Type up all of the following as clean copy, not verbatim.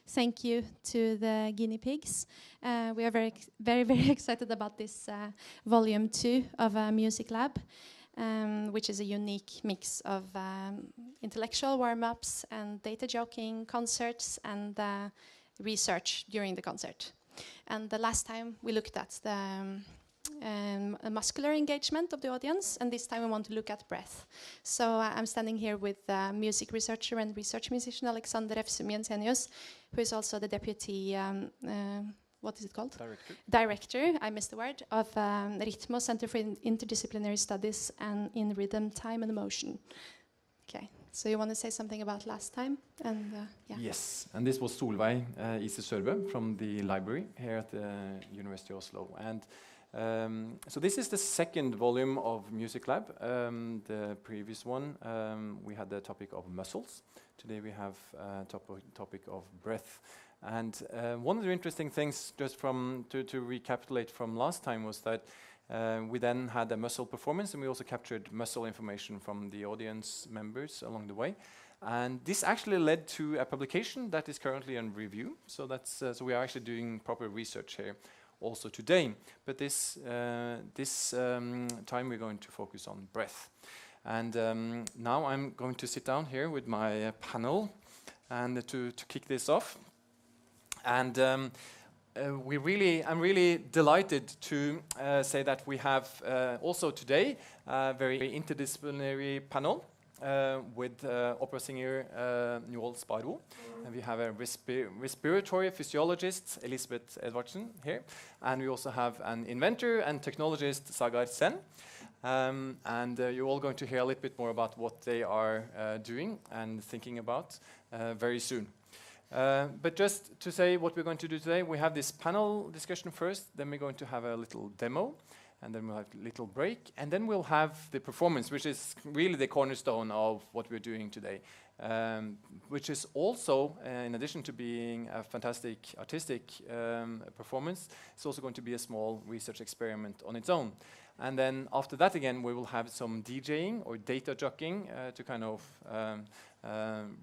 thank you to the guinea pigs. We are very excited about this volume 2 of MusicLab, which is a unique mix of intellectual warm-ups and data jockeying, concerts, and research during the concert. And the last time we looked at the muscular engagement of the audience, and this time we want to look at breath. So I'm standing here with music researcher and research musician Alexander Refsum Jensenius, who is also the deputy, what is it called? Director, I missed the word, of Ritmo Center for Interdisciplinary Studies and in Rhythm, Time and Motion. Okay, so you want to say something about last time? And yeah. Yes, and this was Solveig Sørbø from the library here at the University of Oslo. And so this is the second volume of MusicLab. The previous one, we had the topic of muscles. Today we have topic of breath. And one of the interesting things, just to recapitulate from last time, was that we then had a muscle performance, and we also captured muscle information from the audience members along the way. And this actually led to a publication that is currently in review. So that's so we are actually doing proper research here also today. But this time we're going to focus on breath. And now I'm going to sit down here with my panel and to kick this off. And I'm really delighted to say that we have also today a very interdisciplinary panel with opera singer Njål Sparbo. And we have a respiratory physiologist, Elisabeth Edvardsen, here. And we also have an inventor and technologist, Sagar Sen. And you're all going to hear a little bit more about what they are doing and thinking about very soon. But just to say what we're going to do today, we have this panel discussion first, then we're going to have a little demo, and then we'll have a little break, and then we'll have the performance, which is really the cornerstone of what we're doing today, which is also, in addition to being a fantastic artistic performance, it's also going to be a small research experiment on its own. And then after that again, we will have some DJing or data jockeying to kind of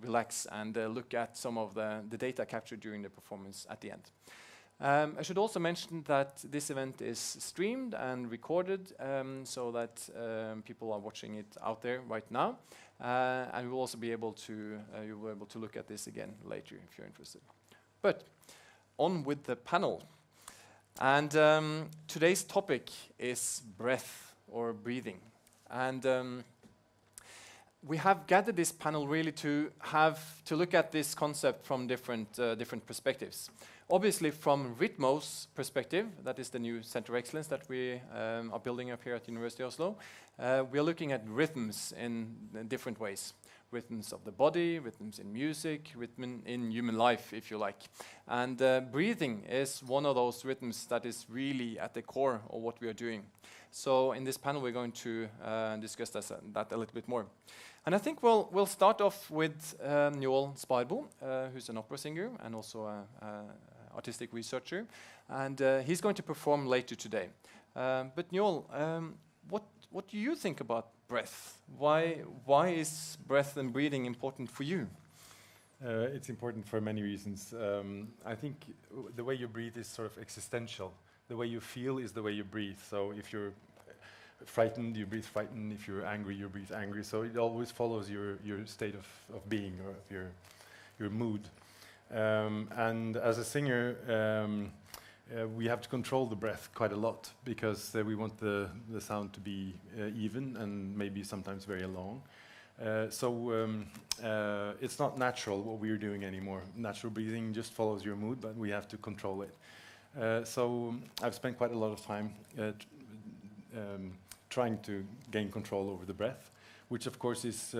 relax and look at some of the data captured during the performance at the end. I should also mention that this event is streamed and recorded so that people are watching it out there right now. And we will also be able to, you will be able to look at this again later if you're interested. But on with the panel. And today's topic is breath or breathing. And we have gathered this panel really to look at this concept from different perspectives. Obviously, from Ritmo's perspective, that is the new Center of Excellence that we are building up here at the University of Oslo, we are looking at rhythms in different ways. Rhythms of the body, rhythms in music, rhythm in human life, if you like. And breathing is one of those rhythms that is really at the core of what we are doing. So in this panel, we're going to discuss that a little bit more. And I think we'll start off with Njål Sparbo, who's an opera singer and also an artistic researcher. And he's going to perform later today. But Njål, what do you think about breath? Why is breath and breathing important for you? It's important for many reasons. I think the way you breathe is sort of existential. The way you feel is the way you breathe. So if you're frightened, you breathe frightened. If you're angry, you breathe angry. So it always follows your state of being or of your mood. And as a singer, we have to control the breath quite a lot because we want the sound to be even and maybe sometimes very long. So it's not natural what we're doing anymore. Natural breathing just follows your mood, but we have to control it. So I've spent quite a lot of time trying to gain control over the breath, which of course is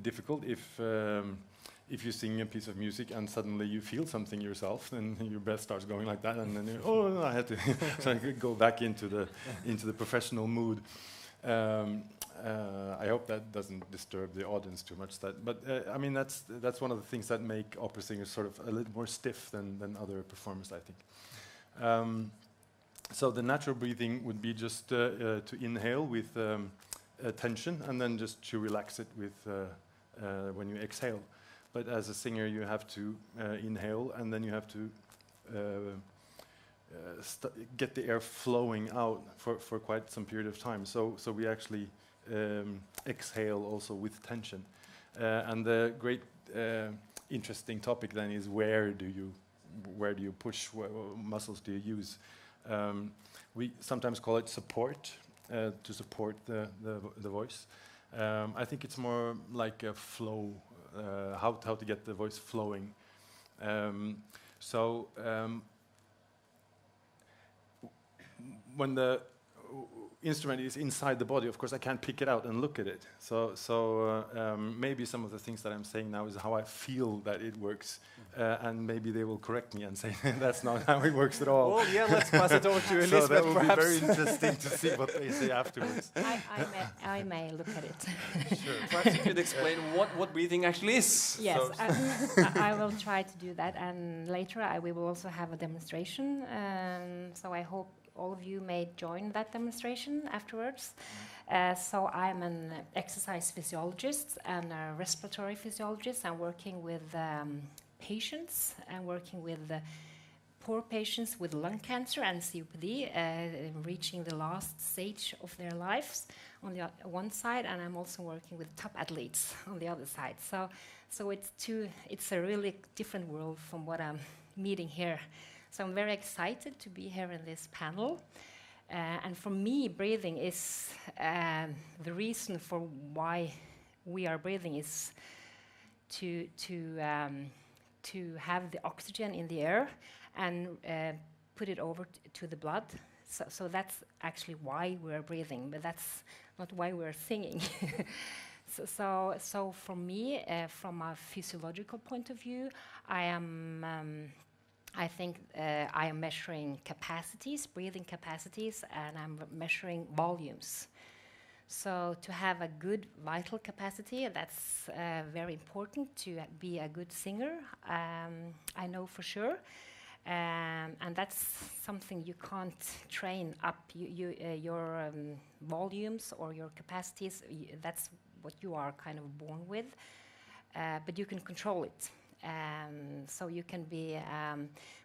difficult if you sing a piece of music and suddenly you feel something yourself, then your breath starts going like that, and then you, oh no, I had to so I could go back into the professional mood. I hope that doesn't disturb the audience too much. But I mean that's one of the things that make opera singers sort of a little more stiff than other performers, I think. So the natural breathing would be just to inhale with tension, and then just to relax it with when you exhale. but as a singer you have to inhale, and then you have to get the air flowing out for quite some period of time. So we actually exhale also with tension. And the great interesting topic then is where do you push? What muscles do you use? We sometimes call it support, to support the voice. I think it's more like a flow, how to get the voice flowing. When the instrument is inside the body, of course I can't pick it out and look at it. So maybe some of the things that I'm saying now is how I feel that it works, and maybe they will correct me and say that's not how it works at all. Well, yeah, let's pass it over to Elisabeth. So that will perhaps. be very interesting to see what they say afterwards. I may look at it. Sure. Perhaps you could explain what breathing actually is. Yes, I will try to do that, and later we will also have a demonstration. So I hope all of you may join that demonstration afterwards. So I'm an exercise physiologist and a respiratory physiologist. I'm working with patients and working with poor patients with lung cancer and COPD, reaching the last stage of their lives on the one side, and I'm also working with top athletes on the other side. So it's a really different world from what I'm meeting here. So I'm very excited to be here in this panel. And for me, breathing is the reason for why we are breathing is to have the oxygen in the air and put it over to the blood. So that's actually why we're breathing, but that's not why we're singing. So for me, from a physiological point of view, I think I am measuring capacities, breathing capacities, and I'm measuring volumes. So to have a good vital capacity, that's very important to be a good singer, I know for sure. And that's something you can't train up. Your volumes or your capacities, that's what you are kind of born with, but you can control it. So you can be,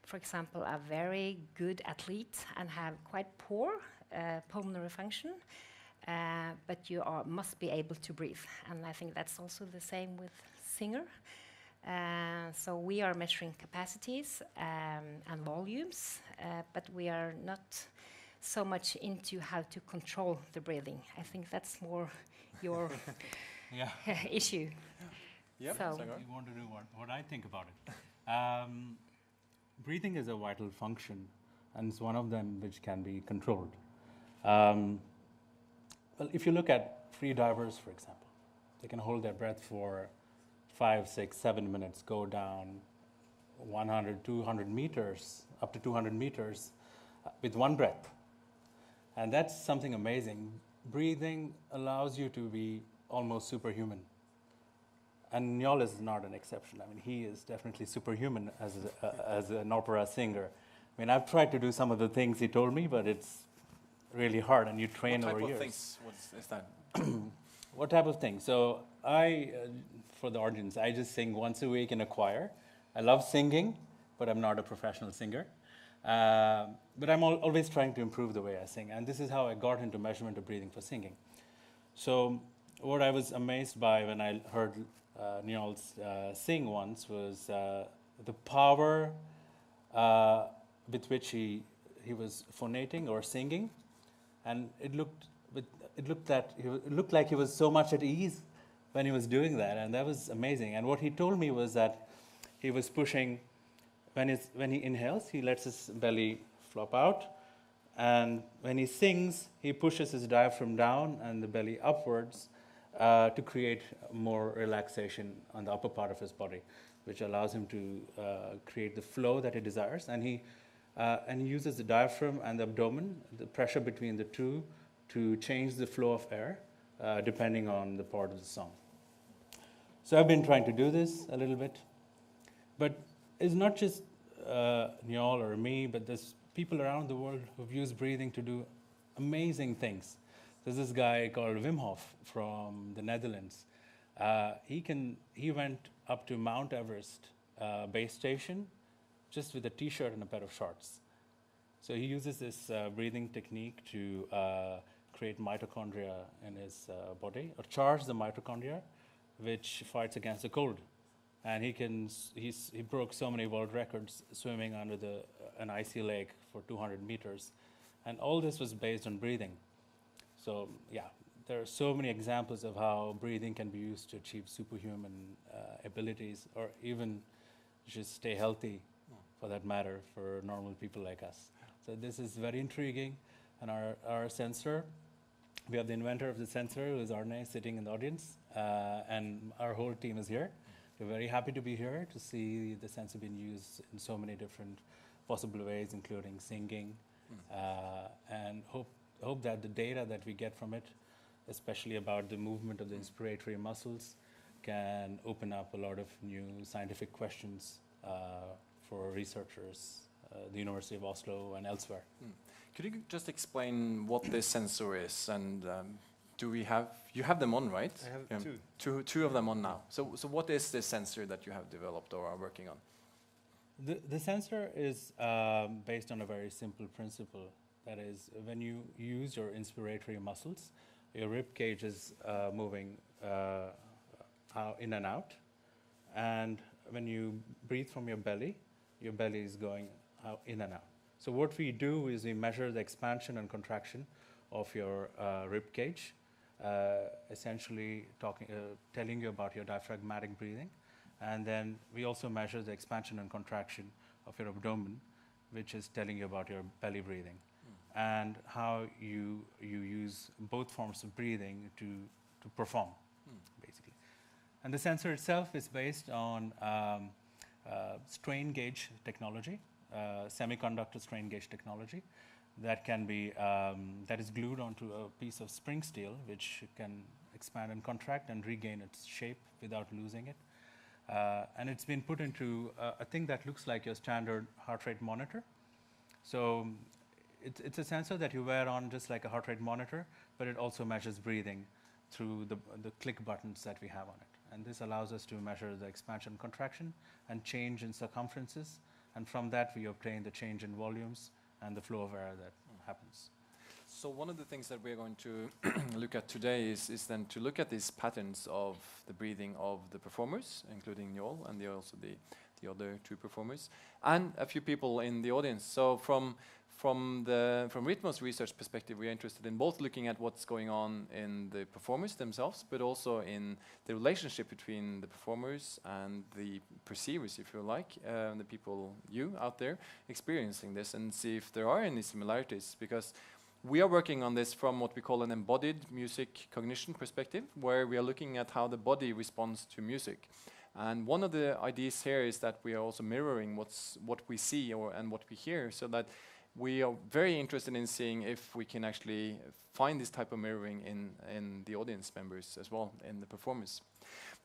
for example, a very good athlete and have quite poor pulmonary function, but you must be able to breathe. And I think that's also the same with singer. So we are measuring capacities and volumes, but we are not so much into how to control the breathing. I think that's more your issue. Yep. So You want to know what I think about it. Breathing is a vital function, and it's one of them which can be controlled. Well, if you look at free divers, for example, they can hold their breath for 5, 6, 7 minutes, go down 100, 200 meters, up to 200 meters with one breath. And that's something amazing. Breathing allows you to be almost superhuman. And Njål is not an exception. I mean, he is definitely superhuman as an opera singer. I mean, I've tried to do some of the things he told me, but it's really hard, and you train over years. What type of things? What is that? What type of things? So for the audience, I just sing once a week in a choir. I love singing, but I'm not a professional singer. But I'm always trying to improve the way I sing, and this is how I got into measurement of breathing for singing. So what I was amazed by when I heard Njål sing once was the power with which he was phonating or singing, and it looked like he was so much at ease when he was doing that, and that was amazing. And what he told me was that he was pushing when he inhales, he lets his belly flop out, and when he sings, he pushes his diaphragm down and the belly upwards. To create more relaxation on the upper part of his body, which allows him to create the flow that he desires. And he uses the diaphragm and the abdomen, the pressure between the two, to change the flow of air, depending on the part of the song. So I've been trying to do this a little bit. But it's not just Njål or me, but there's people around the world who've used breathing to do amazing things. There's this guy called Wim Hof from the Netherlands. He went up to Mount Everest base station just with a t-shirt and a pair of shorts. So he uses this breathing technique to create mitochondria in his body, or charge the mitochondria, which fights against the cold. And he broke so many world records swimming under an icy lake for 200 meters. And all this was based on breathing. So yeah, there are so many examples of how breathing can be used to achieve superhuman abilities, or even just stay healthy, for that matter, for normal people like us. So this is very intriguing. And our sensor, we have the inventor of the sensor, who is Arne, sitting in the audience, and our whole team is here. We're very happy to be here to see the sensor being used in so many different possible ways, including singing, and hope that the data that we get from it, especially about the movement of the inspiratory muscles, can open up a lot of new scientific questions for researchers, the University of Oslo and elsewhere. Could you just explain what this sensor is, and you have them on, right? I have two of them on now. So what is this sensor that you have developed or are working on? The sensor is based on a very simple principle. That is, when you use your inspiratory muscles, your rib cage is moving in and out. And when you breathe from your belly is going in and out. So what we do is we measure the expansion and contraction of your rib cage, essentially telling you about your diaphragmatic breathing. And then we also measure the expansion and contraction of your abdomen, which is telling you about your belly breathing, and how you use both forms of breathing to perform, basically. And the sensor itself is based on strain gauge technology, semiconductor strain gauge technology, that can be that is glued onto a piece of spring steel, which can expand and contract and regain its shape without losing it. And it's been put into a thing that looks like your standard heart rate monitor. So it's a sensor that you wear on just like a heart rate monitor, but it also measures breathing through the click buttons that we have on it. And this allows us to measure the expansion, contraction, and change in circumferences. And from that, we obtain the change in volumes and the flow of air that happens. So one of the things that we're going to look at today is then to look at these patterns of the breathing of the performers, including Njål and also the other two performers, and a few people in the audience. So from Rhythmos research perspective, we are interested in both looking at what's going on in the performers themselves, but also in the relationship between the performers and the perceivers, if you like, the people out there experiencing this, and see if there are any similarities, because we are working on this from what we call an embodied music cognition perspective, where we are looking at how the body responds to music. And one of the ideas here is that we are also mirroring what we see and what we hear, so that we are very interested in seeing if we can actually find this type of mirroring in the audience members as well, in the performers.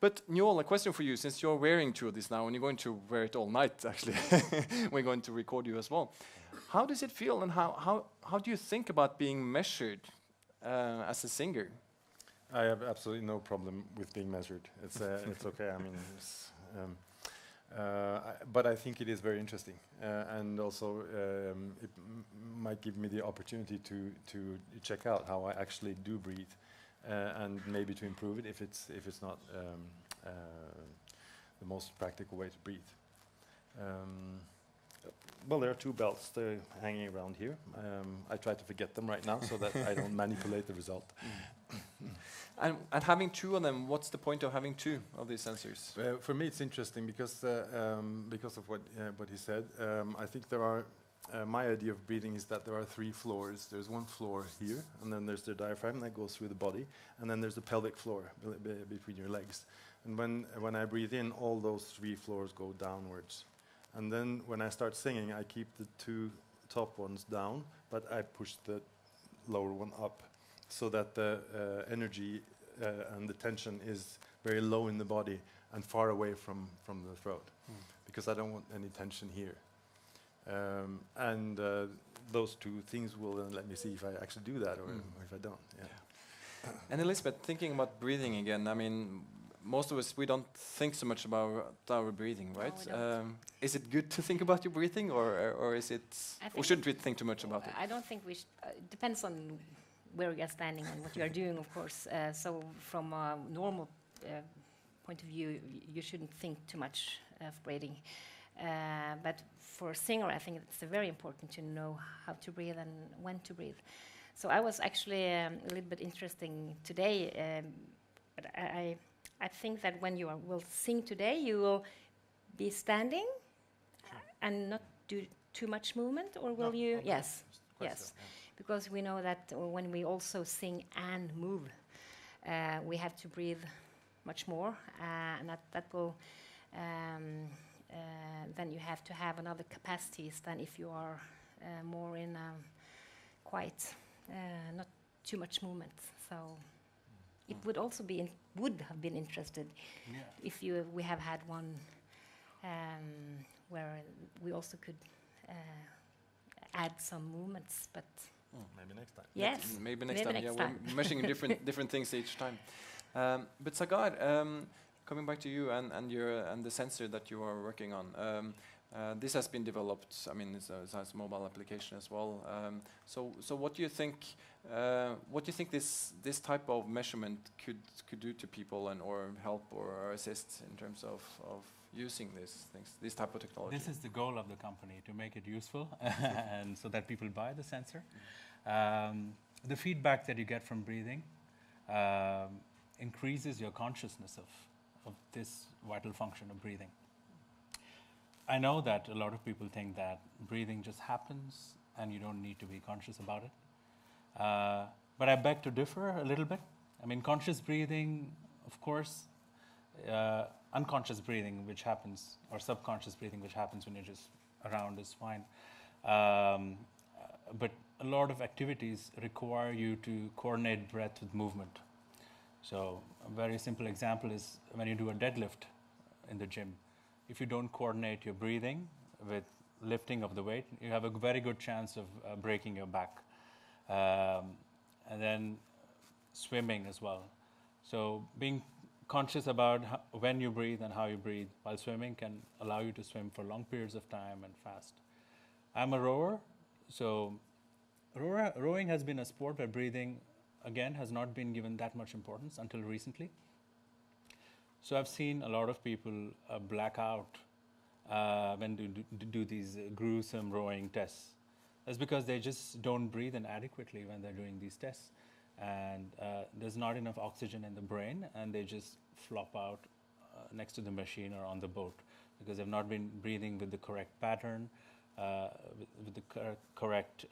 But Njål, a question for you, since you're wearing two of these now, and you're going to wear it all night, actually. We're going to record you as well. How does it feel, and how do you think about being measured as a singer? I have absolutely no problem with being measured. It's okay. I mean, but I think it is very interesting, and also it might give me the opportunity to check out how I actually do breathe, and maybe to improve it if it's not the most practical way to breathe. Well, there are two belts. They're hanging around here. I try to forget them right now so that I don't manipulate the result. And having two of them, what's the point of having two of these sensors? For me, it's interesting because of what he said. I think there are. My idea of breathing is that there are three floors. There's one floor here, and then there's the diaphragm that goes through the body, and then there's the pelvic floor between your legs. And when I breathe in, all those three floors go downwards. And then when I start singing, I keep the two top ones down, but I push the lower one up, so that the energy and the tension is very low in the body and far away from the throat, because I don't want any tension here. And those two things will let me see if I actually do that or if I don't. Yeah. And Elisabeth, thinking about breathing again, I mean, most of us, we don't think so much about our breathing, No, right? we don't. Is it good to think about your breathing, or is it, or shouldn't we think too much about it? I don't think we should. It depends on where you are standing and what you are doing, of course. So from a normal point of view, you shouldn't think too much of breathing. But for a singer, I think it's very important to know how to breathe and when to breathe. So I was actually a little bit interesting today. But I think that when you will sing today, you will be standing and not do too much movement, or will you? Okay. Yes, Quite yes. so, yeah. Because we know that when we also sing and move, we have to breathe much more, and that will. Then you have to have another capacities than if you are more in quite not too much movement. So it would also be would have been interested if we have had one where we also could add some movements, but Maybe next time. yes, Maybe next maybe time. next Yeah, time. we're measuring different things each time. But Sagar, coming back to you and the sensor that you are working on. This has been developed. I mean, it has a mobile application as well. So what do you think? What do you think this type of measurement could do to people or help or assist in terms of using this type of technology? This is the goal of the company, to make it useful and so that people buy the sensor. The feedback that you get from breathing increases your consciousness of this vital function of breathing. I know that a lot of people think that breathing just happens and you don't need to be conscious about it. But I beg to differ a little bit. I mean, conscious breathing, of course, unconscious breathing, which happens, or subconscious breathing, which happens when you're just around, is fine. But a lot of activities require you to coordinate breath with movement. So a very simple example is when you do a deadlift in the gym. If you don't coordinate your breathing with lifting of the weight, you have a very good chance of breaking your back. And then swimming as well. So being conscious about when you breathe and how you breathe while swimming can allow you to swim for long periods of time and fast. I'm a rower, so rowing has been a sport where breathing, again, has not been given that much importance until recently. So I've seen a lot of people black out when do these gruesome rowing tests. That's because they just don't breathe in adequately when they're doing these tests. And there's not enough oxygen in the brain, and they just flop out next to the machine or on the boat because they've not been breathing with the correct pattern, with the correct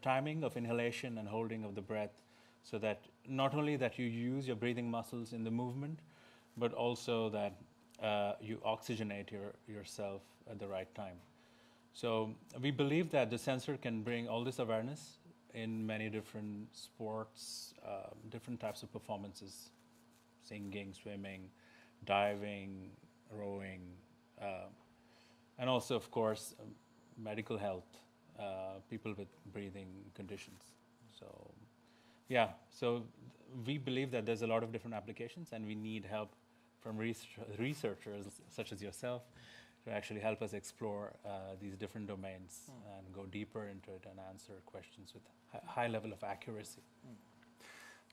timing of inhalation and holding of the breath, so that not only that you use your breathing muscles in the movement, but also that you oxygenate yourself at the right time. So we believe that the sensor can bring all this awareness in many different sports, different types of performances, singing, swimming, diving, rowing, and also, of course, medical health, people with breathing conditions. So, yeah, so we believe that there's a lot of different applications, and we need help from researchers such as yourself to actually help us explore these different domains and go deeper into it and answer questions with high level of accuracy.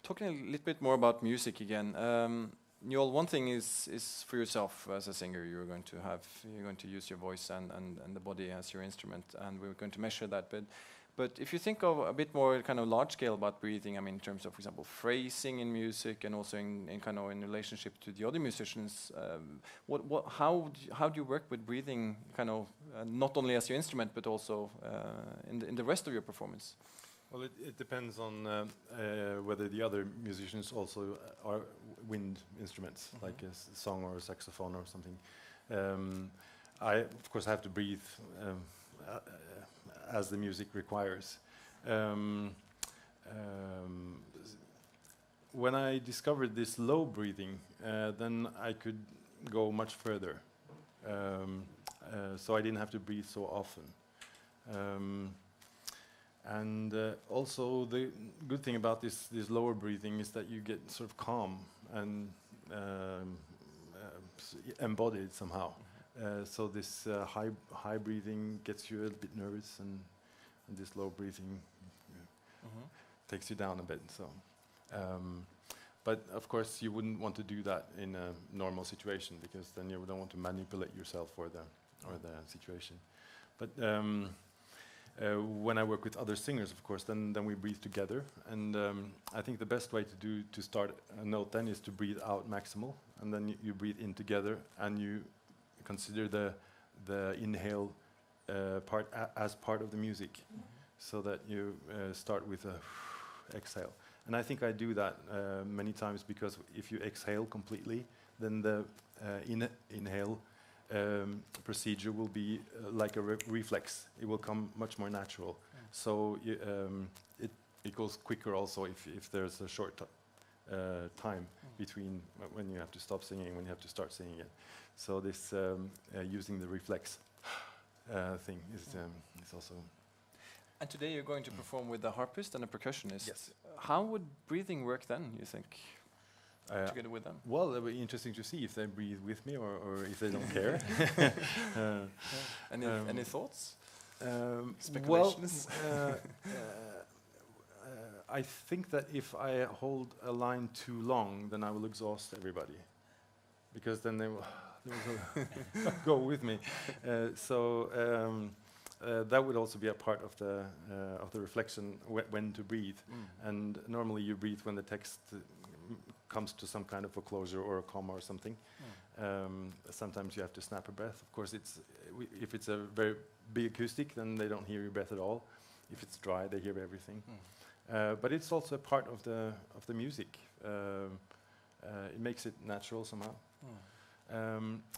Talking a little bit more about music again, Njål, one thing is for yourself as a singer, you're going to use your voice and the body as your instrument, and we're going to measure that. But if you think of a bit more kind of large scale about breathing, I mean, in terms of, for example, phrasing in music and also in kind of in relationship to the other musicians, how do you work with breathing, kind of not only as your instrument but also in the rest of your performance? Well, it depends on whether the other musicians also are wind instruments, like a song or a saxophone or something. I, of course, have to breathe as the music requires. When I discovered this low breathing, then I could go much further. So I didn't have to breathe so often. And also the good thing about this lower breathing is that you get sort of calm and embodied somehow. So this high breathing gets you a little bit nervous, and this low breathing takes you down a bit. So, but of course you wouldn't want to do that in a normal situation, because then you don't want to manipulate yourself or the situation. But when I work with other singers, of course, then we breathe together, and I think the best way to start a note then is to breathe out maximal, and then you breathe in together, and you consider the inhale part as part of the music, so that you start with a exhale. And I think I do that many times, because if you exhale completely, then the inhale procedure will be like a reflex. It will come much more natural. So it goes quicker also if there's a short time between when you have to stop singing and when you have to start singing it. So this using the reflex thing is also. And today you're going to perform with a harpist and a percussionist. Yes. How would breathing work then, you think, together with them? Well, it'll be interesting to see if they breathe with me or if they don't care. Any thoughts? Speculations? Well, I think that if I hold a line too long, then I will exhaust everybody, because then they will go with me. That would also be a part of the reflection when to breathe. And normally you breathe when the text comes to some kind of a closure or a comma or something. Sometimes you have to snap a breath. Of course, if it's a very big acoustic, then they don't hear your breath at all. If it's dry, they hear everything. But it's also a part of the music. It makes it natural somehow.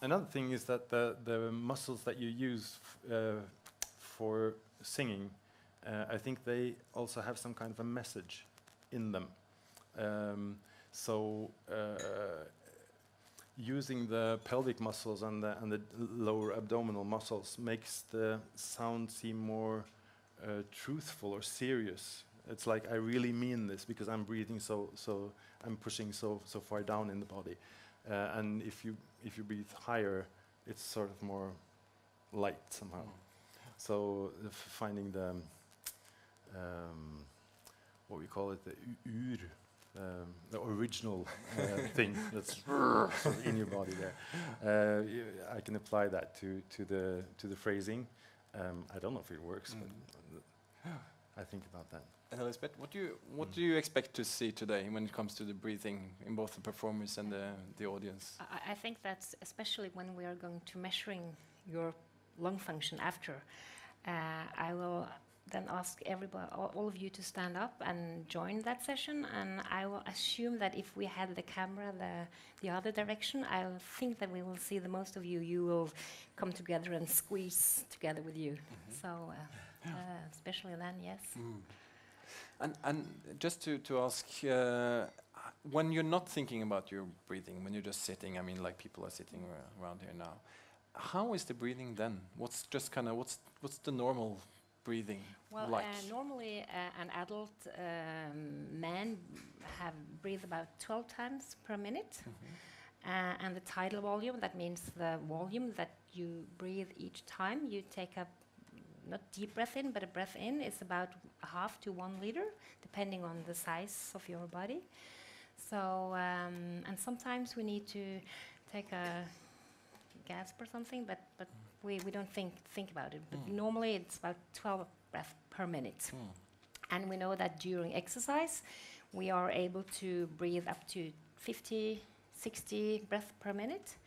Another thing is that the muscles that you use for singing, I think they also have some kind of a message in them. Using the pelvic muscles and the lower abdominal muscles makes the sound seem more truthful or serious. It's like, I really mean this, because I'm breathing so I'm pushing so far down in the body. And if you breathe higher, it's sort of more light somehow. So finding the what we call it, the original thing that's sort of in your body there. I can apply that to the phrasing. I don't know if it works, but I think about that. And Elisabeth, what do you expect to see today when it comes to the breathing in both the performers and the audience? I think that's especially when we are going to measuring your lung function after. I will then ask everybody, all of you, to stand up and join that session. And I will assume that if we had the camera the other direction, I think that we will see the most of you. You will come together and squeeze together with you. So especially then, yes. And just to ask, when you're not thinking about your breathing, when you're just sitting, I mean, like people are sitting around here now, how is the breathing then? What's the normal breathing like? Normally an adult man breathe about 12 times per minute. And the tidal volume, that means the volume that you breathe each time you take a not deep breath in, but a breath in, is about 0.5 to 1 liter, depending on the size of your body. So, and sometimes we need to take a gasp or something, but we don't think about it. But normally it's about 12 breaths per minute. And we know that during exercise, we are able to breathe up to 50, 60 breaths per minute.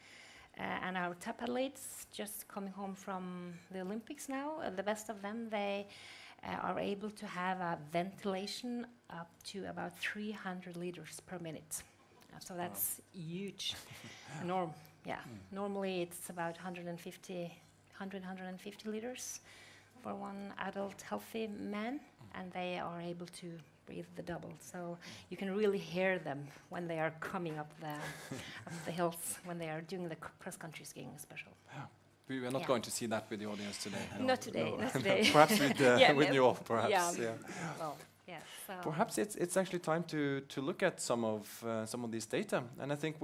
And our top athletes, just coming home from the Olympics now, the best of them, they are able to have a ventilation up to about 300 liters per minute. So that's huge. Normally it's about 150 liters for one adult healthy man, and they are able to breathe the double. So you can really hear them when they are coming up the hills, when they are doing the cross-country skiing especially. We are not going to see that with the audience today. Not today. Perhaps with Njål, perhaps. Yeah. So Perhaps it's actually time to look at some of these data, and I think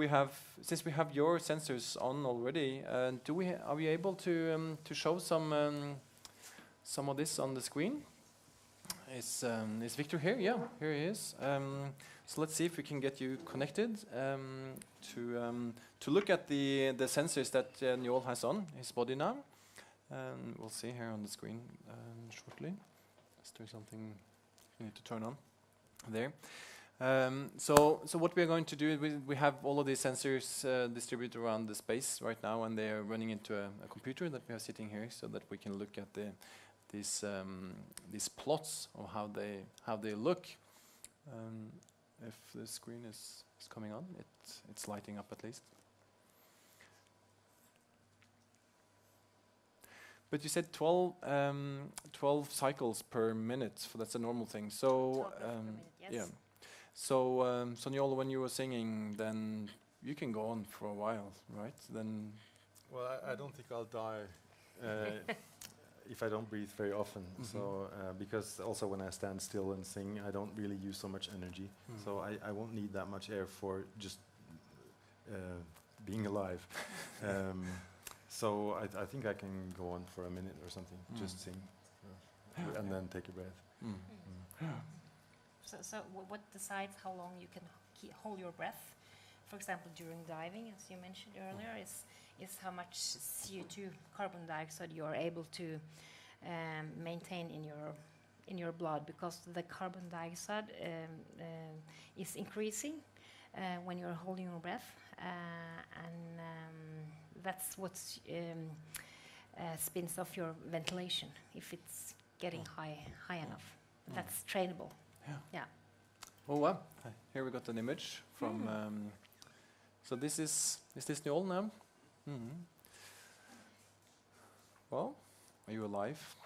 since we have your sensors on already, are we able to show some of this on the screen? Is Victor here? Yeah, here he is. So let's see if we can get you connected to look at the sensors that Njål has on his body now. We'll see here on the screen shortly. Is there something we need to turn on there? So what we are going to do, we have all of these sensors distributed around the space right now, and they are running into a computer that we have sitting here, so that we can look at these plots of how they look. If the screen is coming on, it's lighting up at least. But you said 12 cycles per minute, so that's a normal thing. So yes. yeah. So Njål, when you were singing, then you can go on for a while, right? Then. Well, I don't think I'll die if I don't breathe very often. So because also when I stand still and sing, I don't really use so much energy. So I won't need that much air for just being alive. So I think I can go on for a minute or something, just sing, and then take a breath. So what decides how long you can hold your breath? For example, during diving, as you mentioned earlier, is how much CO2, carbon dioxide, you are able to maintain in your blood, because the carbon dioxide is increasing when you're holding your breath, and that's what spins off your ventilation if it's getting high enough. That's trainable. Yeah. Oh wow! Here we got an image from. So this is this Njål now? Well, are you alive?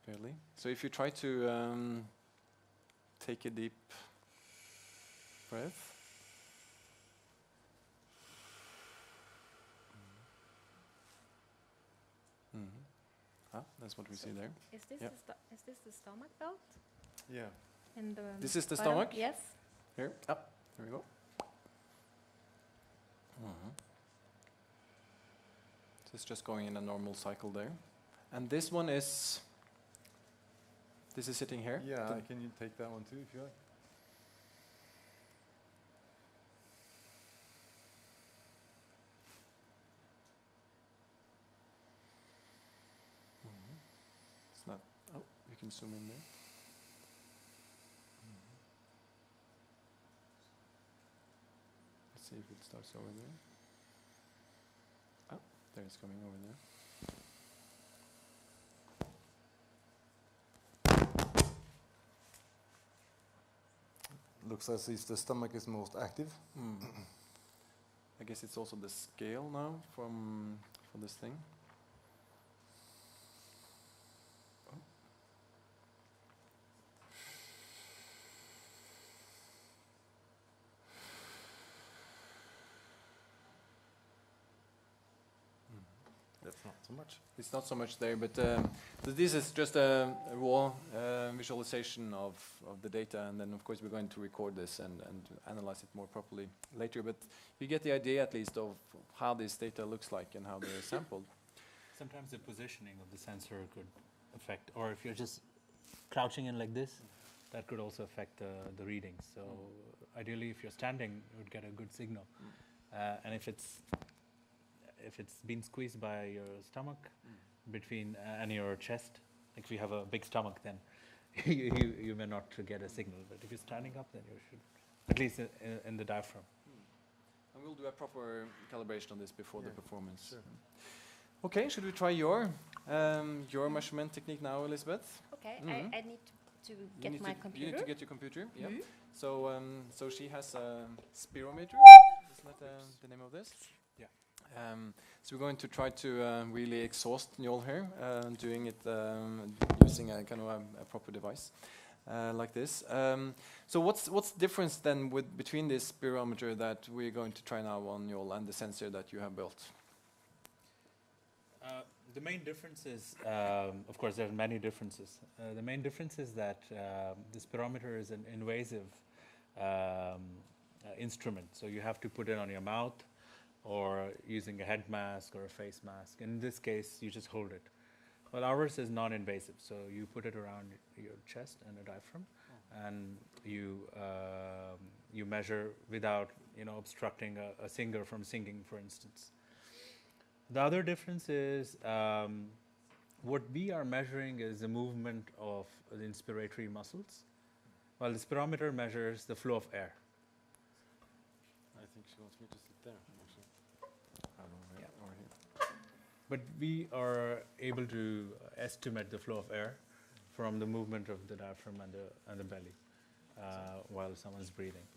Barely. So if you try to take a deep breath. That's what we see there. Is this the stomach belt? Yeah. And this is the bottom? stomach? Yes. Here. Here we go. So it's just going in a normal cycle there. And this one is... This is sitting here? Yeah, can you take that one too, if you like? It's not... Oh, you can zoom in there. Let's see if it starts over there. Oh, there it's coming over there. Looks as if the stomach is most active. I guess it's also the scale now for this thing. That's not so much. It's not so much there, but this is just a raw visualization of the data, and then of course we're going to record this and analyze it more properly later, but you get the idea at least of how this data looks like and how they're sampled. Sometimes the positioning of the sensor could affect, or if you're just crouching in like this, that could also affect the readings. So ideally if you're standing, you would get a good signal. And if it's been squeezed by your stomach between and your chest, like if you have a big stomach, then you may not get a signal. But if you're standing up, then you should, at least in the diaphragm. And we'll do a proper calibration on this before the performance. Sure. Okay, should we try your measurement technique now, Elisabeth? Okay, I need to get my computer. You need to get your computer, yeah. So she has a Spirometry, isn't that the name of this? Yeah. So we're going to try to really exhaust Njål here, doing it using a kind of a proper device like this. So what's the difference then between this spirometer that we're going to try now on Njål and the sensor that you have built? The main difference is, of course, there are many differences. The main difference is that the spirometer is an invasive instrument. So you have to put it on your mouth or using a head mask or a face mask. In this case, you just hold it. Well, ours is non-invasive. So you put it around your chest and the diaphragm, and you measure without obstructing a singer from singing, for instance. The other difference is what we are measuring is the movement of the inspiratory muscles, while the spirometer measures the flow of air. I think she wants me to sit there, actually. Or here. But we are able to estimate the flow of air from the movement of the diaphragm and the belly while someone's breathing.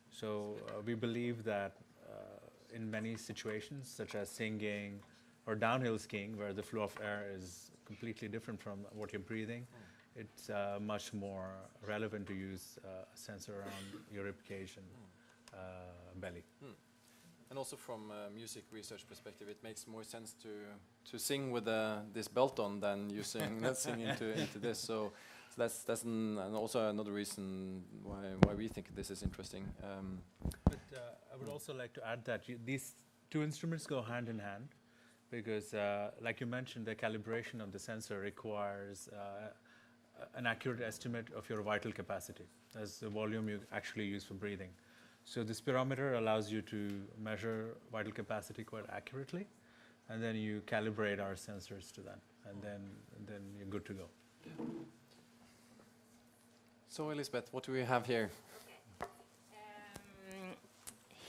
So we believe that in many situations, such as singing or downhill skiing, where the flow of air is completely different from what you're breathing, it's much more relevant to use a sensor around your ribcage and belly. And also from a music research perspective, it makes more sense to sing with this belt on than using sing into this. So that's also another reason why we think this is interesting. But I would also like to add that these two instruments go hand in hand, because like you mentioned, the calibration of the sensor requires an accurate estimate of your vital capacity as the volume you actually use for breathing. So the spirometer allows you to measure vital capacity quite accurately, and then you calibrate our sensors to that, and then you're good to go. So Elisabeth, what do we have here?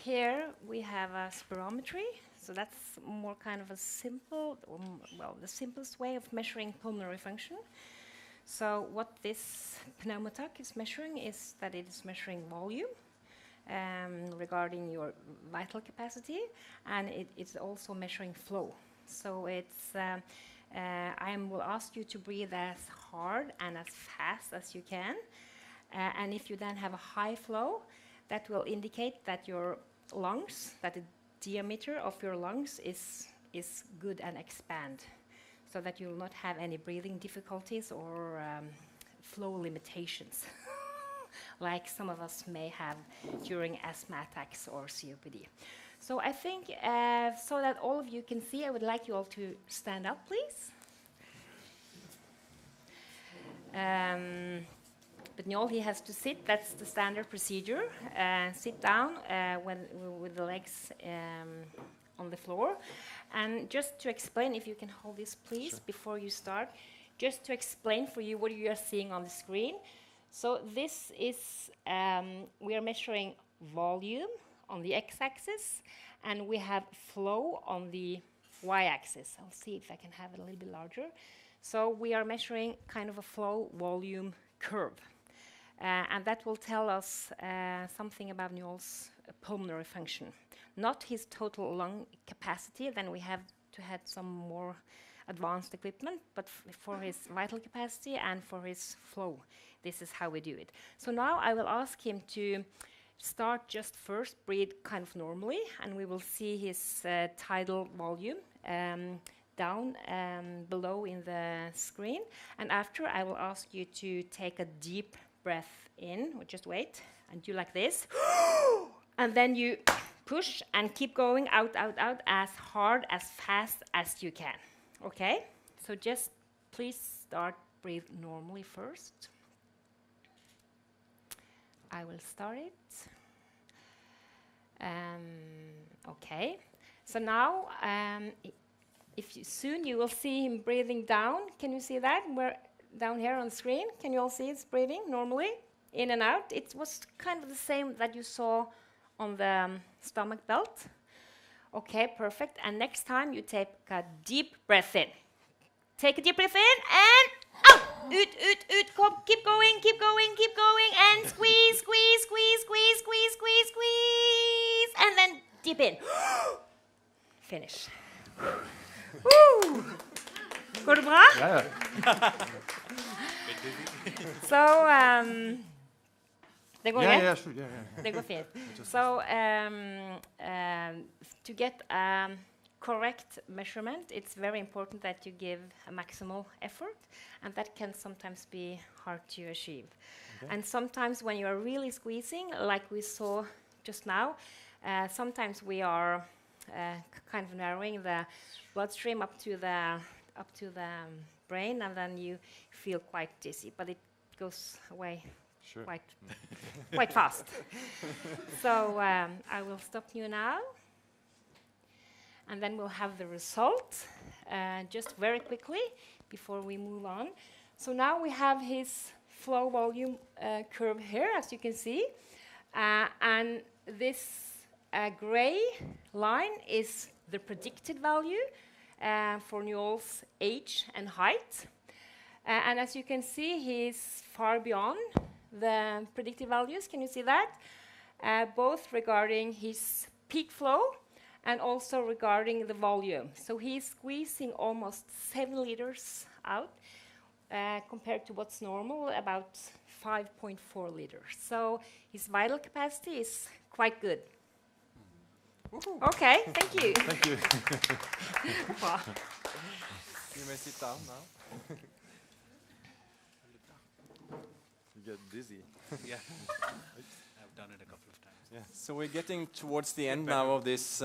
Here we have a spirometry. So that's more kind of a simple, the simplest way of measuring pulmonary function. So what this pneumotoc is measuring is that it is measuring volume regarding your vital capacity, and it's also measuring flow. So it's I will ask you to breathe as hard and as fast as you can, and if you then have a high flow, that will indicate that your lungs, that the diameter of your lungs is good and expand, so that you will not have any breathing difficulties or flow limitations like some of us may have during asthma attacks or COPD. So I think, so that all of you can see, I would like you all to stand up, please. But Njål, he has to sit. That's the standard procedure. Sit down with the legs on the floor. And just to explain, if you can hold this, please, sure, before you start, just to explain for you what you are seeing on the screen. So this is, we are measuring volume on the x-axis, and we have flow on the y-axis. I'll see if I can have it a little bit larger. So we are measuring kind of a flow volume curve. And that will tell us something about Njål's pulmonary function. Not his total lung capacity, then we have to have some more advanced equipment, but for his vital capacity and for his flow. This is how we do it. So now I will ask him to start just first, breathe kind of normally, and we will see his tidal volume down below in the screen. And after, I will ask you to take a deep breath in, or just wait, and do like this. And then you push and keep going out, out, out, as hard, as fast as you can. Okay? So just please start, breathe normally first. I will start it. Okay. So now, soon you will see him breathing down. Can you see that? We're down here on the screen. Can you all see it's breathing normally? In and out. It was kind of the same that you saw on the stomach belt. Okay, perfect. And next time you take a deep breath in. Take a deep breath in and out. Keep going, keep going, keep going, and squeeze, squeeze, squeeze, squeeze, squeeze, squeeze, squeeze, and then deep in. Finish. Woo! Går det bra? Ja. So, det går Yeah, greit? sure. Yeah. Det går fint. So, to get correct measurement, it's very important that you give a maximal effort, and that can sometimes be hard to achieve. Okay. And sometimes when you are really squeezing, like we saw just now, sometimes we are kind of narrowing the bloodstream up to the brain, and then you feel quite dizzy, but it goes away quite fast. So I will stop you now, and then we'll have the result just very quickly before we move on. So now we have his flow volume curve here, as you can see, and this gray line is the predicted value for Njål's age and height. And as you can see, he's far beyond the predicted values. Can you see that? Both regarding his peak flow and also regarding the volume. So he's squeezing almost 7 liters out compared to what's normal, about 5.4 liters. So his vital capacity is quite good. Okay, thank you. Thank you. You may sit down now. You get dizzy. Yeah. I've done it a couple of times. Yeah. So we're getting towards the end now of this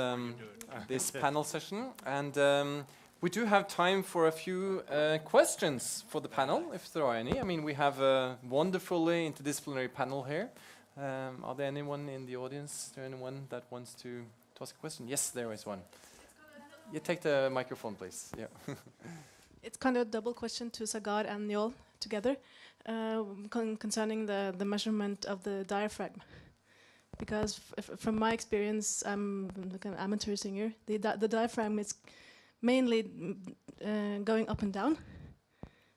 this panel session, and we do have time for a few questions for the panel, if there are any. I mean, we have a wonderfully interdisciplinary panel here. Are there anyone in the audience? Is there anyone that wants to ask a question? Yes, there is one. You take the microphone, please. Yeah. It's kind of a double question to Sagar and Njål together concerning the measurement of the diaphragm. Because from my experience, I'm like an amateur singer. The diaphragm is mainly going up and down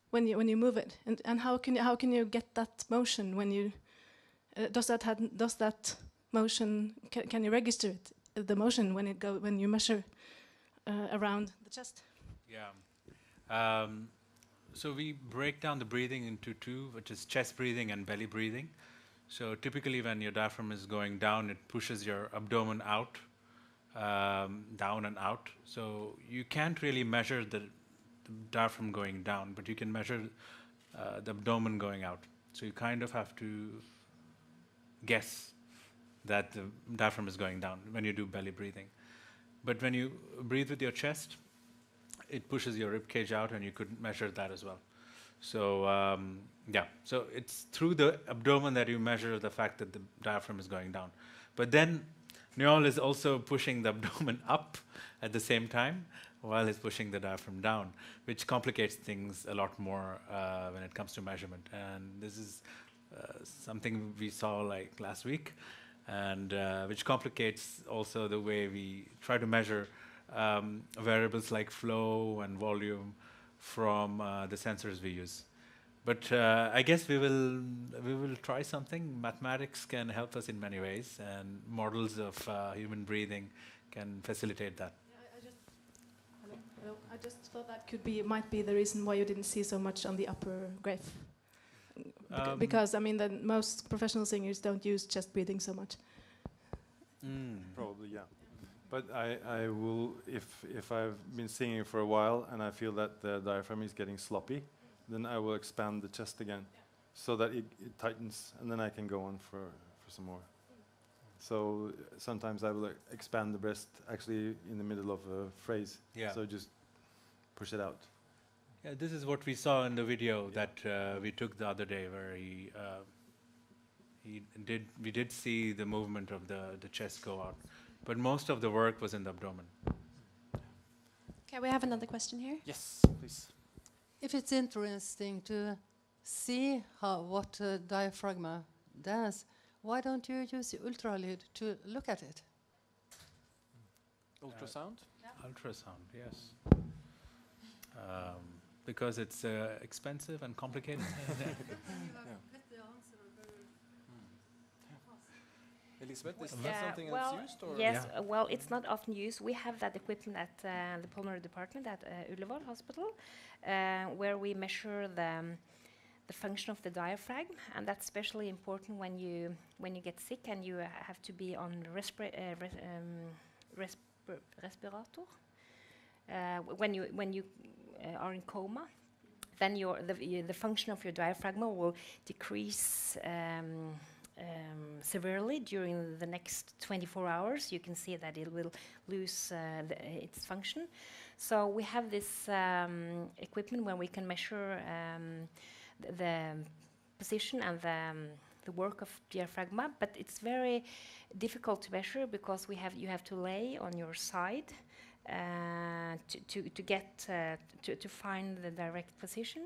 when you move it. And how can you get that motion when you does that motion can you register it, the motion when you measure around the chest? Yeah. So we break down the breathing into two, which is chest breathing and belly breathing. So typically when your diaphragm is going down, it pushes your abdomen out, down and out. So you can't really measure the diaphragm going down, but you can measure the abdomen going out. So you kind of have to guess that the diaphragm is going down when you do belly breathing. But when you breathe with your chest, it pushes your rib cage out, and you could measure that as well. So yeah, so it's through the abdomen that you measure the fact that the diaphragm is going down. But then Njål is also pushing the abdomen up at the same time while he's pushing the diaphragm down, which complicates things a lot more when it comes to measurement. And this is something we saw like last week, and which complicates also the way we try to measure variables like flow and volume from the sensors we use. But I guess we will try something. Mathematics can help us in many ways, and models of human breathing can facilitate that. Yeah, I just thought that might be the reason why you didn't see so much on the upper graph. Because I mean, most professional singers don't use chest breathing so much. Probably, yeah. But I will, if I've been singing for a while and I feel that the diaphragm is getting sloppy, then I will expand the chest again, so that it tightens, and then I can go on for some more. So sometimes I will expand the breast actually in the middle of a phrase. Yeah. So just push it out. Yeah, this is what we saw in the video that we took the other day, where we did see the movement of the chest go out, but most of the work was in the abdomen. Okay, we have another question here. Yes, please. If it's interesting to see what diaphragm does, why don't you use ultralyd to look at it? Ultrasound? Ultrasound, yes. Because it's expensive and complicated. Elisabeth, is that something well, that's used? Or? yes, well, it's not often used. We have that equipment at the pulmonary department at Ullevål Hospital, where we measure the function of the diaphragm, and that's especially important when you get sick and you have to be on respirator. when you are in coma, then the function of your diaphragm will decrease severely during the next 24 hours. You can see that it will lose its function. So we have this equipment where we can measure the position and the work of diaphragm, but it's very difficult to measure because you have to lay on your side to find the direct position,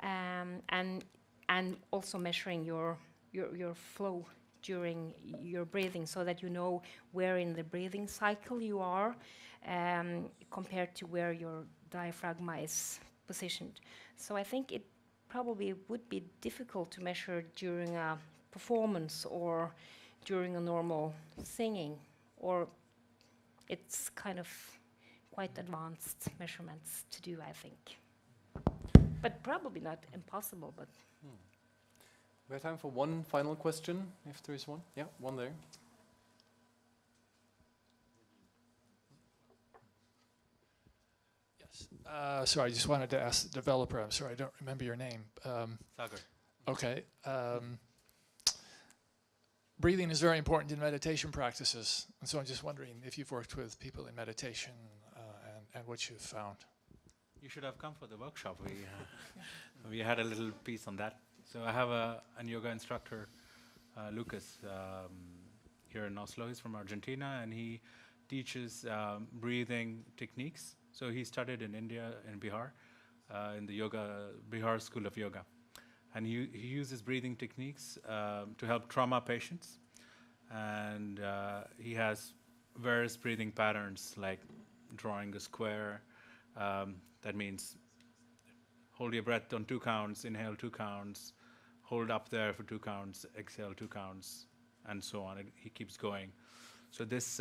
and also measuring your flow during your breathing, so that you know where in the breathing cycle you are compared to where your diaphragm is positioned. So I think it probably would be difficult to measure during a performance or during a normal singing, or it's kind of quite advanced measurements to do, I think. But probably not impossible, but... We have time for one final question, if there is one. Yeah, one there. Yes. Sorry, I just wanted to ask the developer. I'm sorry, I don't remember your name. Sagar. Okay. Breathing is very important in meditation practices, and so I'm just wondering if you've worked with people in meditation and what you've found. You should have come for the workshop. We had a little piece on that. So I have a yoga instructor, Lucas, here in Oslo. He's from Argentina, and he teaches breathing techniques. So he studied in India, in Bihar, in the Bihar School of Yoga. And he uses breathing techniques to help trauma patients. And he has various breathing patterns, like drawing a square. That means hold your breath on 2 counts, inhale 2 counts, hold up there for 2 counts, exhale 2 counts, and so on. He keeps going. So this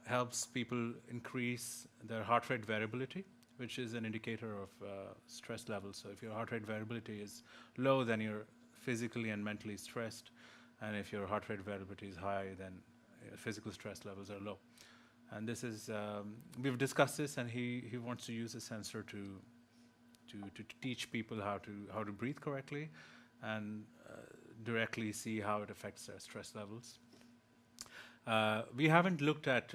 helps people increase their heart rate variability, which is an indicator of stress levels. So if your heart rate variability is low, then you're physically and mentally stressed. And if your heart rate variability is high, then physical stress levels are low. And this is, we've discussed this, and he wants to use a sensor to teach people how to breathe correctly and directly see how it affects their stress levels. We haven't looked at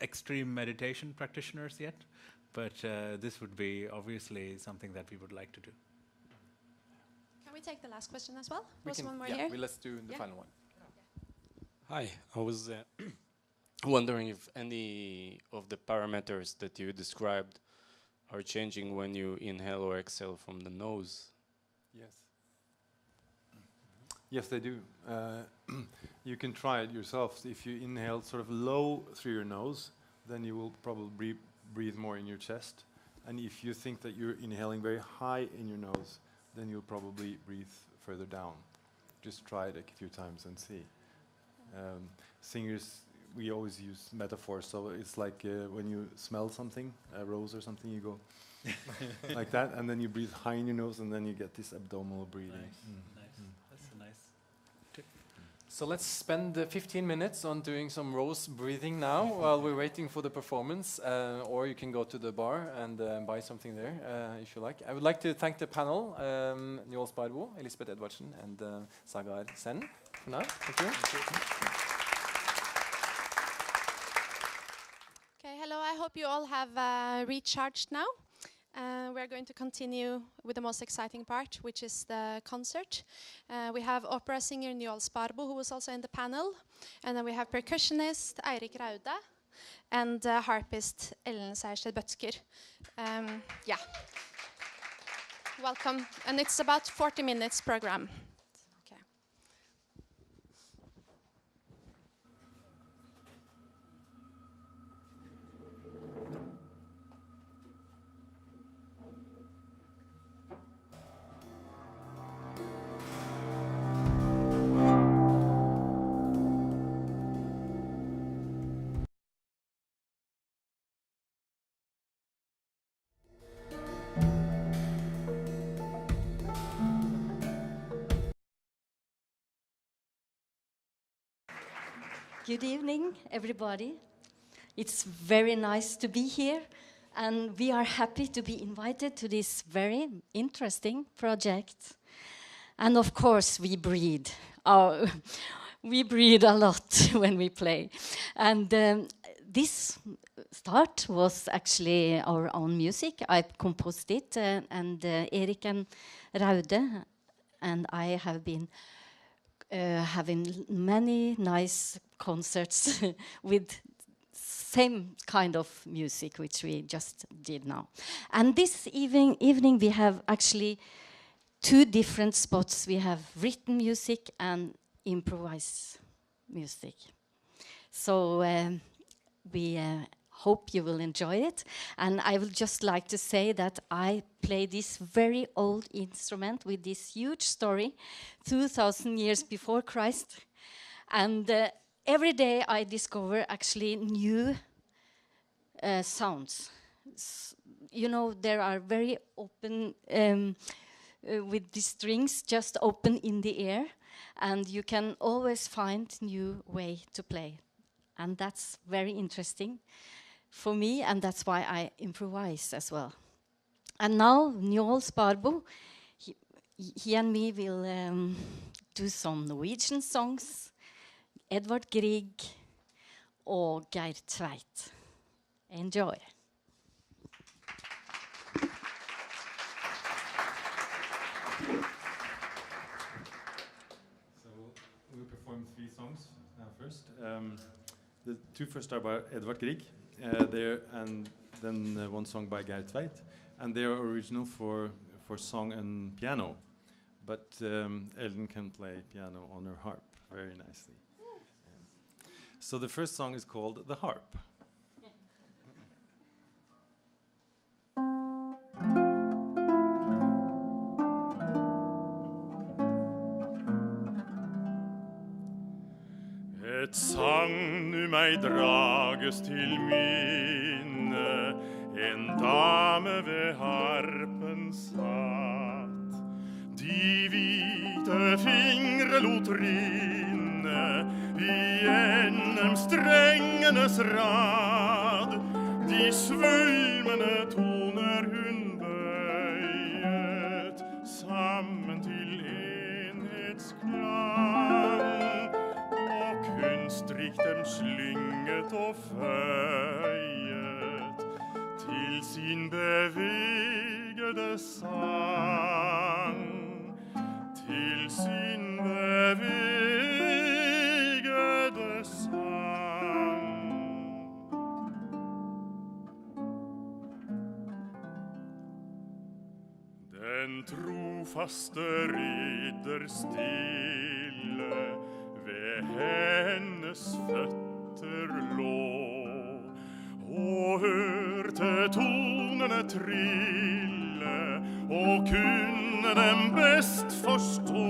extreme meditation practitioners yet, but this would be obviously something that we would like to do. Can we take the last question as well? We Was can, one more yeah, here? let's do the final one. Hi, I was wondering if any of the parameters that you described are changing when you inhale or exhale from the nose. Yes. Yes, they do. You can try it yourself. If you inhale sort of low through your nose, then you will probably breathe more in your chest. And if you think that you're inhaling very high in your nose, then you'll probably breathe further down. Just try it a few times and see. Singers, we always use metaphors, so it's like when you smell something, a rose or something, you go like that, and then you breathe high in your nose, and then you get this abdominal breathing. Nice. That's a nice tip. So let's spend 15 minutes on doing some rose breathing now while we're waiting for the performance, or you can go to the bar and buy something there if you like. I would like to thank the panel, Njål Sparbo, Elisabeth Edvardsen, and Sagar Sen for now. Thank you. Okay, hello, I hope you all have recharged now. We're going to continue with the most exciting part, which is the concert. We have opera singer Njål Sparbo, who was also in the panel. And then we have percussionist Eirik Raude and harpist Sejersted Bødtker. Yeah. Welcome. And it's about 40 minutes program. Okay. Good evening, everybody. It's very nice to be here, And we are happy to be invited to this very interesting project. And of course, we breathe. We breathe a lot when we play. And this start was actually our own music. I composed it, and Eirik Raude and I have been having many nice concerts with same kind of music which we just did now. And this evening we have actually two different spots. We have written music and improvised music. So we hope you will enjoy it. And I would just like to say that I play this very old instrument with this huge story, 2,000 years before Christ. And every day I discover actually new sounds. You know, there are very open, with the strings just open in the air, and you can always find new way to play. And that's very interesting for me, and that's why I improvise as well. And now Njål Sparbo, he and me will do some Norwegian songs, Edvard Grieg og Geir Tveit. Enjoy. So we'll perform 3 songs first. The 2 first are by Edvard Grieg, and then 1 song by Geir Tveit, and they are original for song and piano, but Ellen can play piano on her harp very nicely. So the first song is called The Harp. Et sang nu meg drages til minne, en dame ved harpen satt. De hvite fingre lot rinne igjennom strengenes rad. De svulmende toner hun bøyet sammen til enhetsklang. Kunstrik dem slynget og føyet til sin bevegede sang. Til sin bevegede sang. Den trofaste ridder stille ved hennes føtter lå, og hørte tonene trille, og kunne dem best forstå.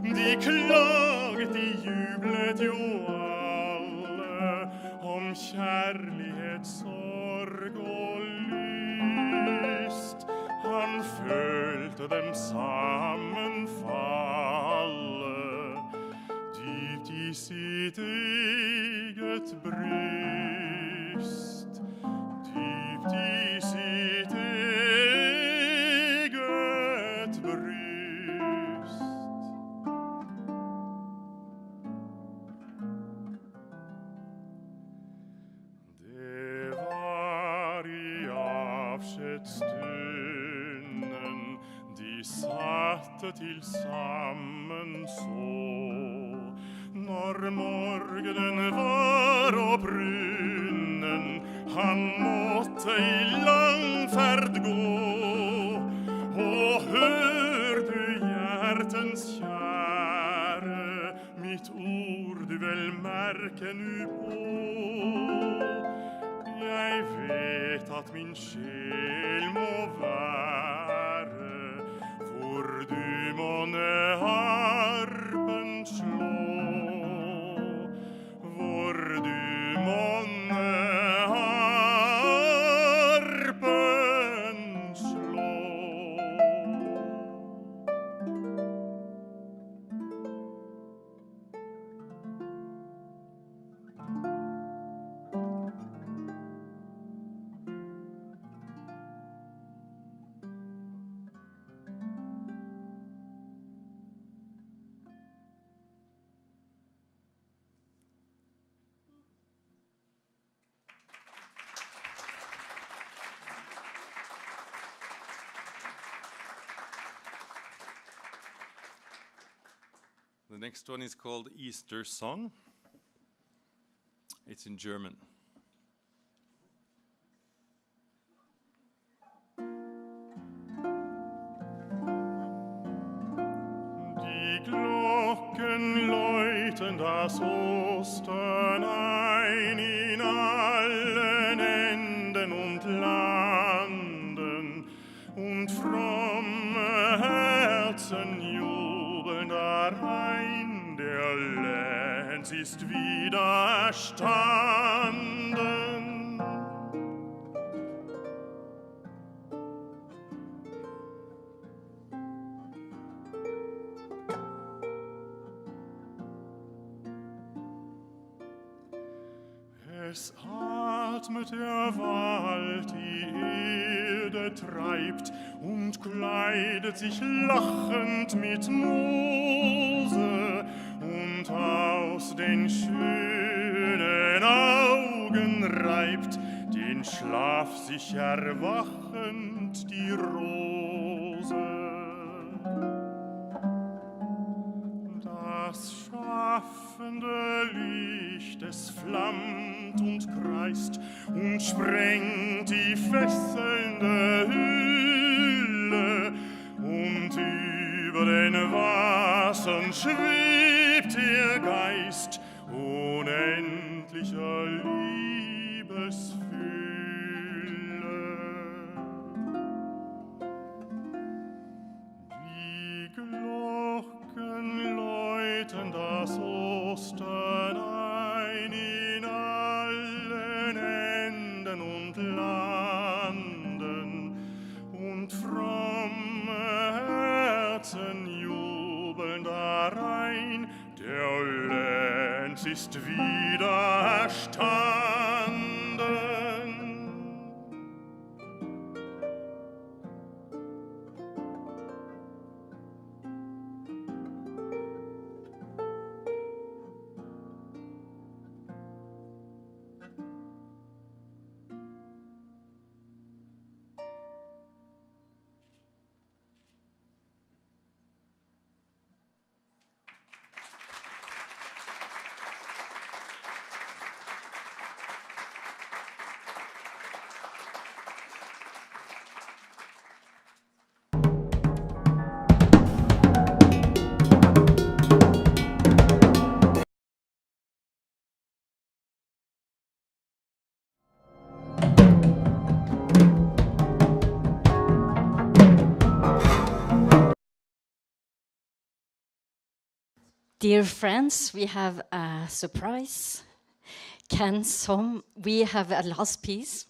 De klaget, de jublet jo alle, om kjærlighet, sorg og lyst. Han følte dem sammenfalle, i sitt eget bryst, dypt i sitt eget bryst. Det var i avskjedsstunden de satte til sammen så. Når morgenen var opprunnen, han måtte i lang ferd gå, og hør du hjertens kjære, mitt ord du vel merke nu på. Jeg vet at min sjel må være, for du måtte harpen slå. next one is called Easter Song. It's in German. Die Glocken läuten das Ostern ein in allen Enden und Landen, und fromme Herzen jubeln darein, der Lenz ist wieder erstanden. Es atmet der Wald, die Erde treibt und kleidet sich lachend mit Moose, und aus den schönen Augen reibt den Schlaf sich erwachend die Rose. Das schaffende Licht, es flammt und kreist und sprengt die fesselnde Hülle, und über den Wassern schwebt ihr Geist unendlicher Liebesfülle. Die Glocken läuten das Ostern ein in allen Enden und Landen, und fromme Herzen jubeln darein, der Lenz ist wieder erstanden. Dear friends, we have a surprise. We have a last piece,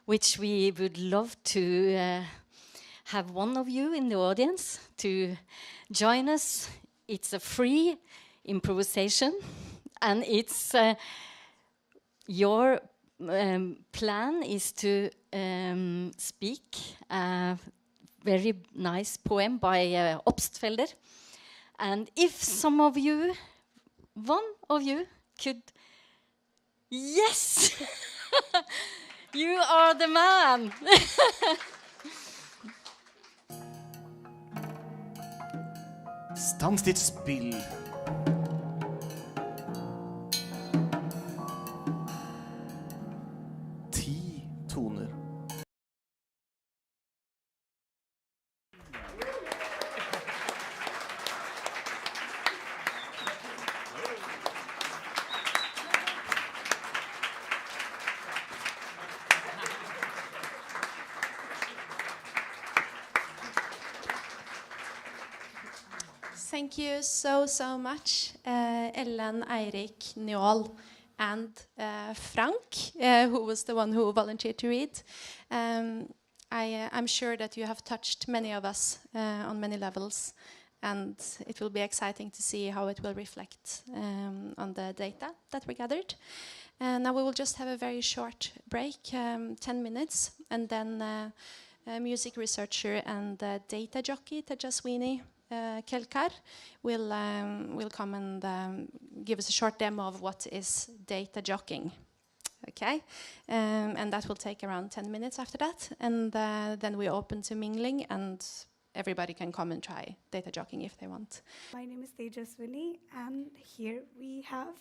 which we would love to have one of you in the audience to join us. It's a free improvisation, and it's your plan is to speak a very nice poem by Obstfelder. And if some of you, one of you, could... Yes! You are the man! Stans ditt spill. Toner. Thank you so much, Ellen, Eirik, Njål, and Frank, who was the one who volunteered to read. I'm sure that you have touched many of us on many levels, and it will be exciting to see how it will reflect on the data that we gathered. Now we will just have a very short break, 10 minutes, and then a music researcher and data jockey, Tejaswinee Kelkar, will come and give us a short demo of what is data jockeying. Okay, and that will take around 10 minutes after that, and then we open to mingling and everybody can come and try data jockeying if they want. My name is Tejaswinee, and here we have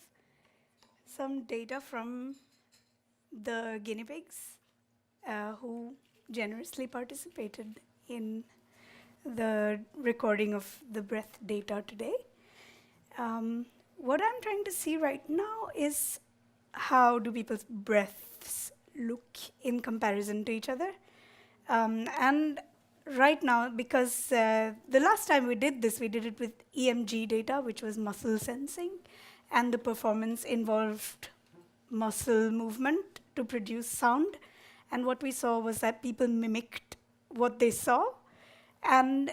some data from the guinea pigs who generously participated in the recording of the breath data today. What I'm trying to see right now is how do people's breaths look in comparison to each other. And right now, because the last time we did this, we did it with EMG data, which was muscle sensing, and the performance involved muscle movement to produce sound. And what we saw was that people mimicked what they saw. And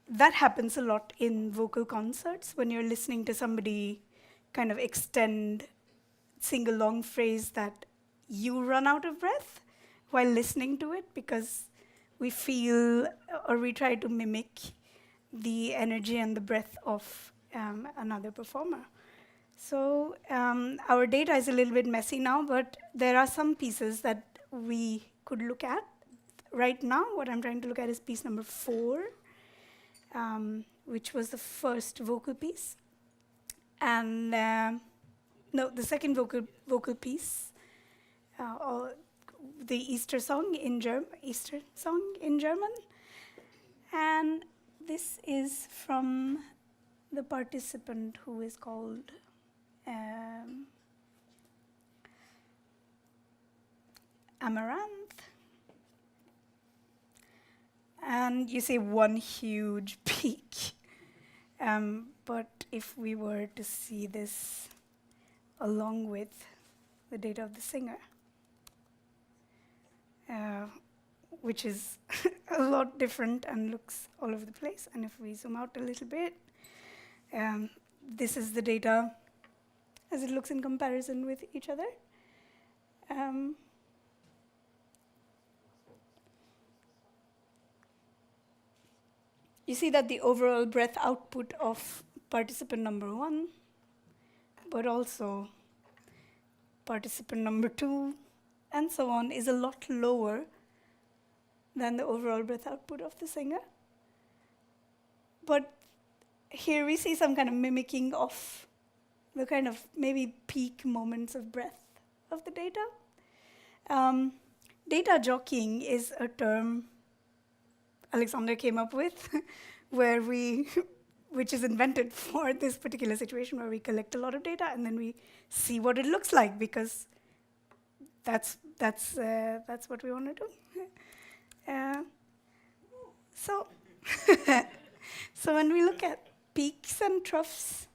that happens a lot in vocal concerts when you're listening to somebody kind of extend, sing a long phrase that you run out of breath while listening to it, because we feel or we try to mimic the energy and the breath of another performer. So our data is a little bit messy now, but there are some pieces that we could look at. Right now, what I'm trying to look at is piece number 4, which was the first vocal piece. And no, the second vocal piece, the Easter song in German. And this is from the participant who is called Amaranth. And you see one huge peak. But if we were to see this along with the data of the singer, which is a lot different and looks all over the place. And if we zoom out a little bit, this is the data as it looks in comparison with each other. You see that the overall breath output of participant number 1, but also participant number 2, and so on, is a lot lower than the overall breath output of the singer. But here we see some kind of mimicking of the kind of maybe peak moments of breath of the data. Data jockeying is a term Alexander came up with, which is invented for this particular situation where we collect a lot of data and then we see what it looks like, because that's what we want to do. So when we look at peaks and troughs,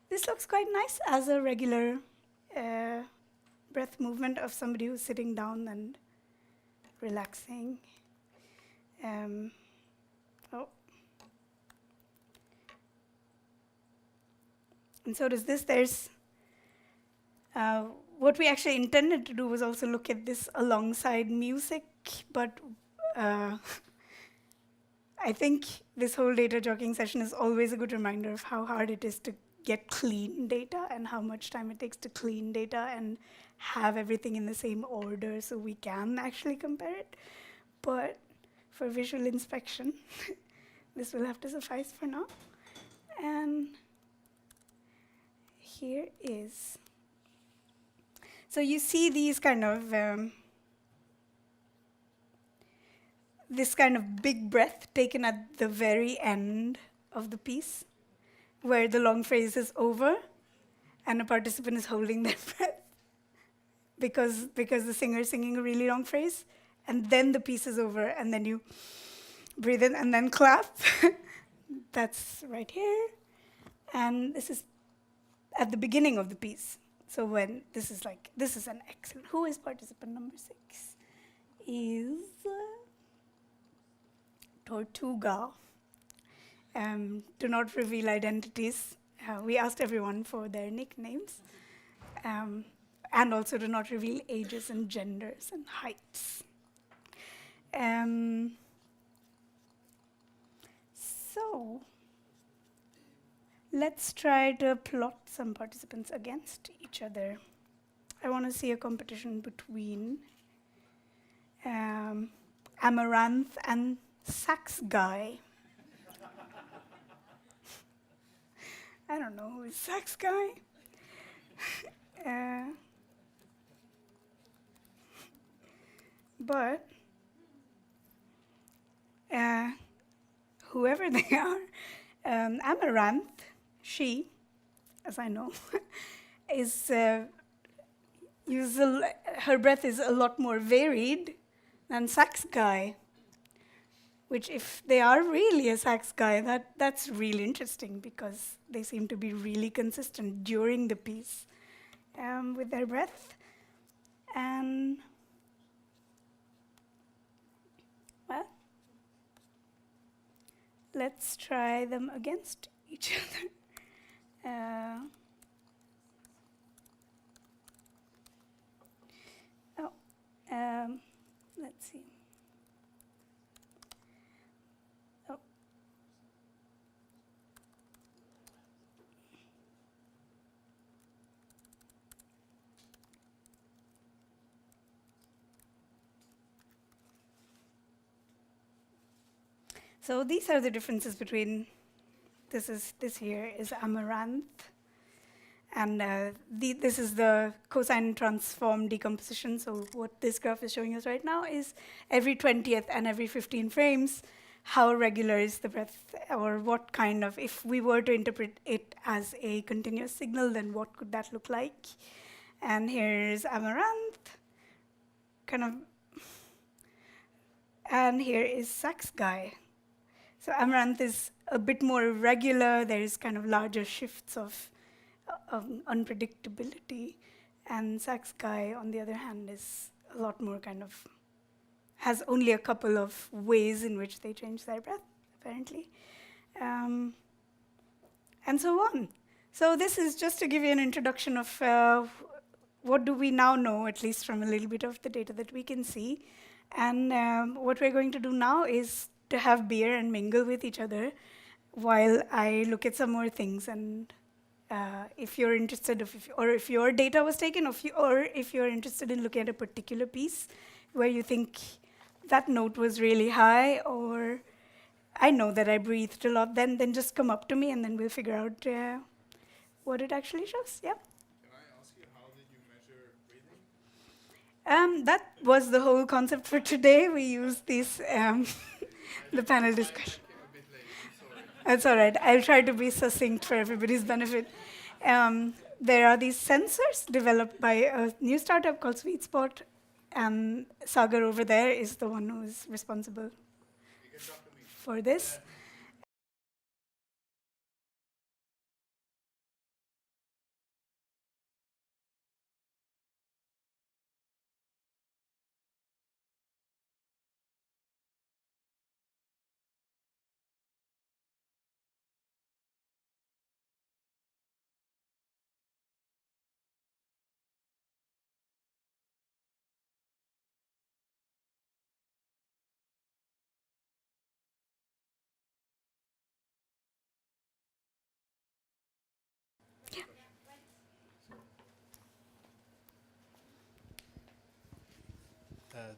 this looks quite nice as a regular breath movement of somebody who's sitting down and relaxing. And so does this. There's what we actually intended to do was also look at this alongside music, but I think this whole data jockeying session is always a good reminder of how hard it is to get clean data and how much time it takes to clean data and have everything in the same order so we can actually compare it. But for visual inspection, this will have to suffice for now. And here is, so you see these kind of, this kind of big breath taken at the very end of the piece, where the long phrase is over and a participant is holding their breath because the singer is singing a really long phrase, and then the piece is over, and then you breathe in and then clap. That's right here. And this is at the beginning of the piece. So when this is an excellent, who is participant number 6? Is Tortuga. Do not reveal identities. We asked everyone for their nicknames. And also do not reveal ages and genders and heights. So let's try to plot some participants against each other. I want to see a competition between Amaranth and Sax Guy. I don't know who is Sax Guy. But whoever they are, Amaranth, she, as I know, is her breath is a lot more varied than Sax Guy. Which, if they are really a Sax Guy, that's really interesting because they seem to be really consistent during the piece with their breath. And well, let's try them against each other. Let's see. So these are the differences between this here is Amaranth, and this is the cosine transform decomposition. So what this graph is showing us right now is every 20th and every 15 frames, how regular is the breath, or what kind of, if we were to interpret it as a continuous signal, then what could that look like? And here's Amaranth, kind of, and here is Sax Guy. So Amaranth is a bit more irregular. There is kind of larger shifts of unpredictability. And Sax Guy, on the other hand, is a lot more kind of, has only a couple of ways in which they change their breath, apparently. And so on. So this is just to give you an introduction of what do we now know, at least from a little bit of the data that we can see. And what we're going to do now is to have beer and mingle with each other while I look at some more things. And if you're interested, if your data was taken, or if you're interested in looking at a particular piece where you think that note was really high, or I know that I breathed a lot, then just come up to me and then we'll figure out what it actually shows. Yeah. Can I ask you, how did you measure breathing? That was the whole concept for today. We used these the panel discussion. That's all right. I'll try to be succinct for everybody's benefit. There are these sensors developed by a new startup called Sweet Spot, and Sagar over there is the one who is responsible for this.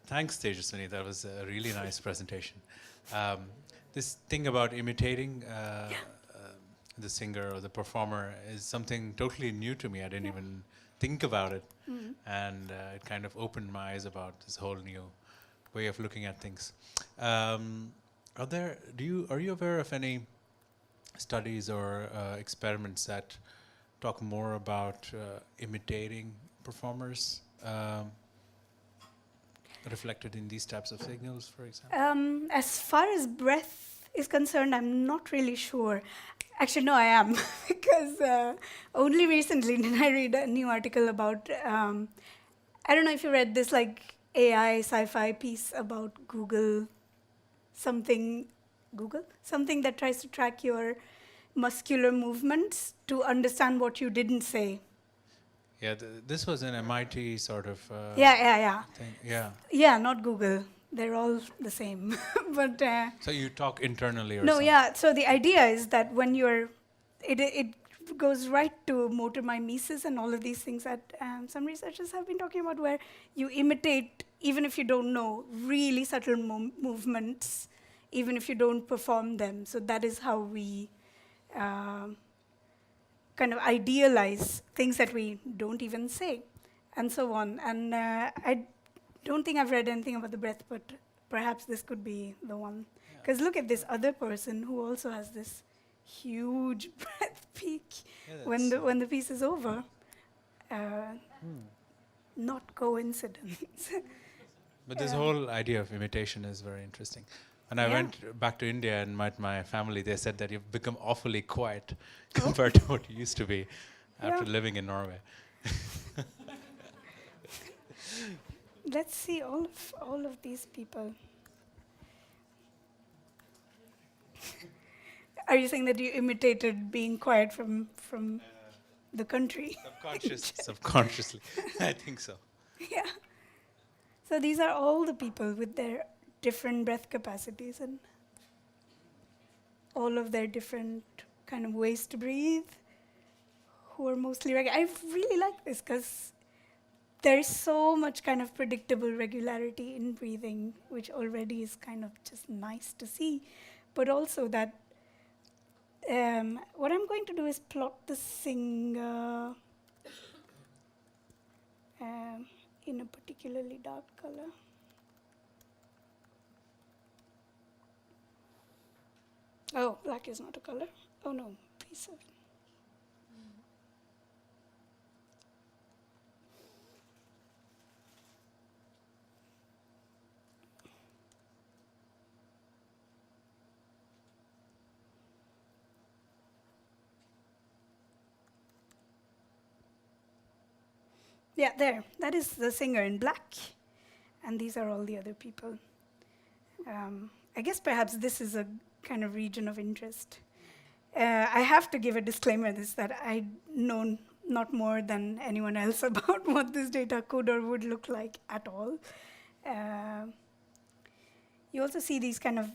Thanks, Tejaswinee. That was a really nice presentation. This thing about imitating the singer or the performer is something totally new to me. I didn't even think about it. And it kind of opened my eyes about this whole new way of looking at things. Are you aware of any studies or experiments that talk more about imitating performers? Reflected in these types of signals, for example? As far as breath is concerned, I'm not really sure. Actually, no, I am, because only recently did I read a new article about, I don't know if you read this like AI sci-fi piece about something that tries to track your muscular movements to understand what you didn't say. Yeah, this was an MIT sort of thing. Yeah, not Google. They're all the same. But so you talk internally or no, something? yeah. So the idea is that when it goes right to motor mimesis and all of these things that some researchers have been talking about, where you imitate, even if you don't know, really subtle movements, even if you don't perform them. So that is how we kind of idealize things that we don't even say, and so on. And I don't think I've read anything about the breath, but perhaps this could be the one. Because look at this other person who also has this huge breath peak when the piece is over. Not coincidence. But this whole idea of imitation is very interesting. When I went back to India and met my family, they said that you've become awfully quiet compared to what you used to be after living in Norway. Let's see all of these people. Are you saying that you imitated being quiet from the country? Subconsciously, I think so. Yeah. So these are all the people with their different breath capacities and all of their different kind of ways to breathe, who are mostly regular. I really like this because there's so much kind of predictable regularity in breathing, which already is kind of just nice to see. But also that what I'm going to do is plot the singer in a particularly dark color. Oh, black is not a color. Oh no, piece of. Yeah, there. That is the singer in black. And these are all the other people. I guess perhaps this is a kind of region of interest. I have to give a disclaimer this, that I know not more than anyone else about what this data could or would look like at all. You also see these kind of,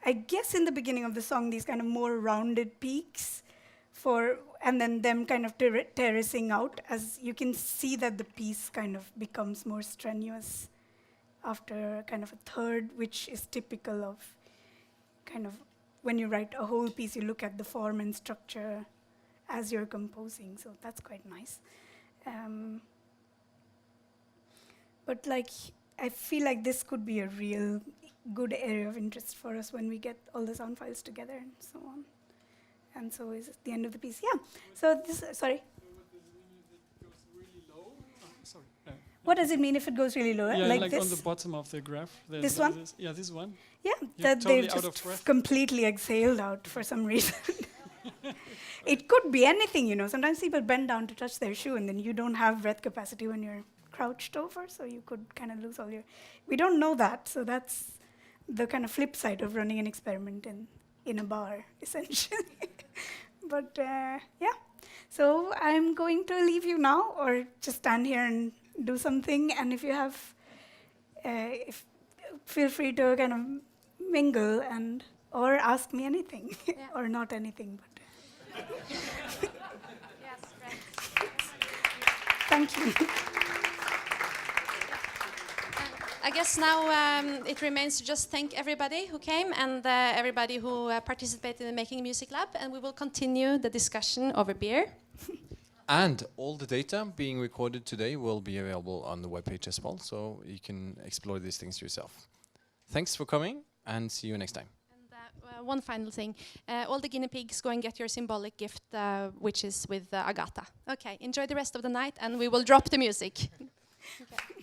I guess in the beginning of the song, these kind of more rounded peaks, and then them kind of terracing out, as you can see that the piece kind of becomes more strenuous after kind of a third, which is typical of kind of when you write a whole piece, you look at the form and structure as you're composing, so that's quite nice. But like, I feel like this could be a real good area of interest for us when we get all the sound files together and so on. And so is the end of the piece. Yeah. So this, sorry. What does it mean if it goes really low? Yeah, like this? on the bottom of the graph. This one? Yeah, this one. Yeah, that totally they've just completely exhaled out for some reason. It could be anything, you know. Sometimes people bend down to touch their shoe, and then you don't have breath capacity when you're crouched over, so you could kind of lose all your... We don't know that, so that's the kind of flip side of running an experiment in a bar, essentially. But yeah, so I'm going to leave you now, or just stand here and do something. And if you have, feel free to kind of mingle or ask me anything, or not anything. But yes, right. Thank you. I guess now it remains to just thank everybody who came and everybody who participated in Making Music Lab, and we will continue the discussion over beer. And all the data being recorded today will be available on the webpage as well, so you can explore these things yourself. Thanks for coming, and see you next time. And one final thing. All the guinea pigs, go and get your symbolic gift, which is with Agatha. Okay, enjoy the rest of the night, and we will drop the music. Okay.